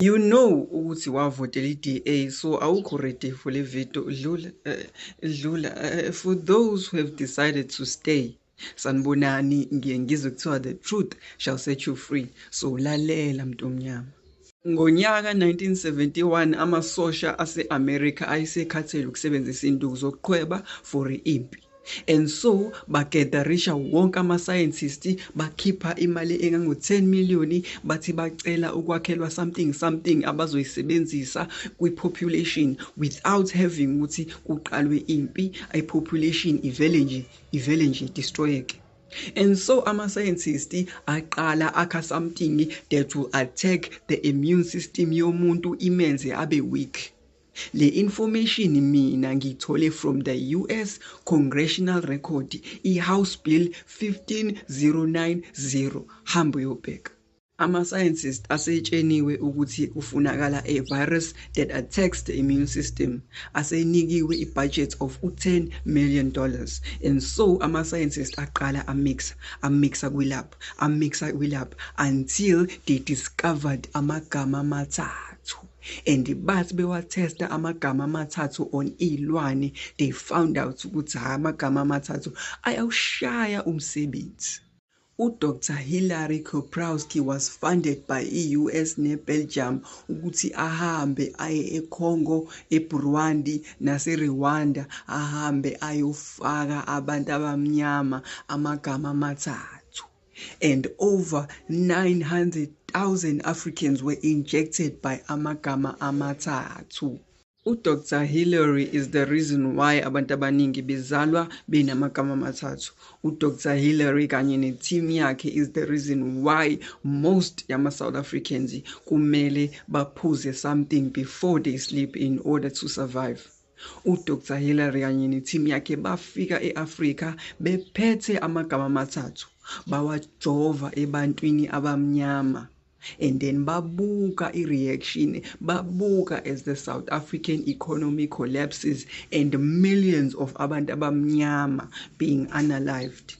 You know ukuthi wavotela i-DA, so awukho ready for le video. Dlula. For those who have decided to stay, sanibonani, ngiye ngizwe kuthiwa the truth shall set you free. So lalela mntu omnyama. Ngonyaka 1971 amasosha ase-America ayisekhathele ukusebenzisa induku zokuqhweba for impi. And so bagadarisha wonke ama-scientists bakhipha imali engango-10 million bathi bacela ukwakhelwa something abazoyisebenzisa kwi-population without having ukuthi kuqalwe impi, i-population ivele nje destroyeke. And so ama-scientists aqala akha something that will attack the immune system yomuntu imenze abe weak. Le information mina ngiyithole from the US Congressional Record, i-House Bill 15090. Hamba uyobheka. Ama-scientists asetsheniwe ukuthi kufunakala a virus that attacks the immune system. Asenikiwe i-budget of $10 million. And so ama-scientists aqala amixa kwilab until they discovered amagama amathathu. And bathi bewatesta amagama amathathu on ilwane, they found out ukuthi amagama amathathu ayawushaya umsebenzi. Dr. Hilary Koprowski was funded by i-US ne-Belgium ukuthi ahambe aye eCongo, eBurundi nase-Rwanda ahambe ayofaka abantu abamnyama amagama amathathu. And over 900,000 Africans were injected by amagama amathathu. Dr. Hilary is the reason why abantu abaningi bezalwa benamagama amathathu. Dr. Hilary kanye ne-team yakhe is the reason why most yama-South Africans kumele baphuze something before they sleep in order to survive. Dr. Hilary kanye ne-team yakhe bafika e-Africa bephethe amagama amathathu, bawajova ebantwini abamnyama. And then babuka i-reaction, babuka as the South African economy collapses and millions of abantu abamnyama being unalived.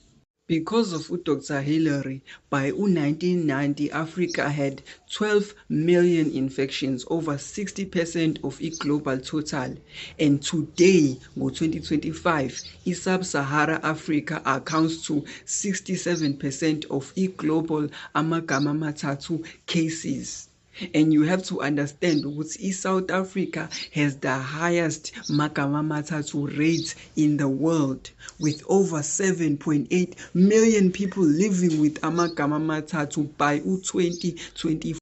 Because of Dr. Hilary, by 1990, Africa had 12 million infections, over 60% of its global total. And today, in 2025, sub-Sahara Africa accounts to 67% of its global amagama amathathu cases. And you have to understand that South Africa has the highest magama amathathu rate in the world, with over 7.8 million people living with amagama amathathu by 2024.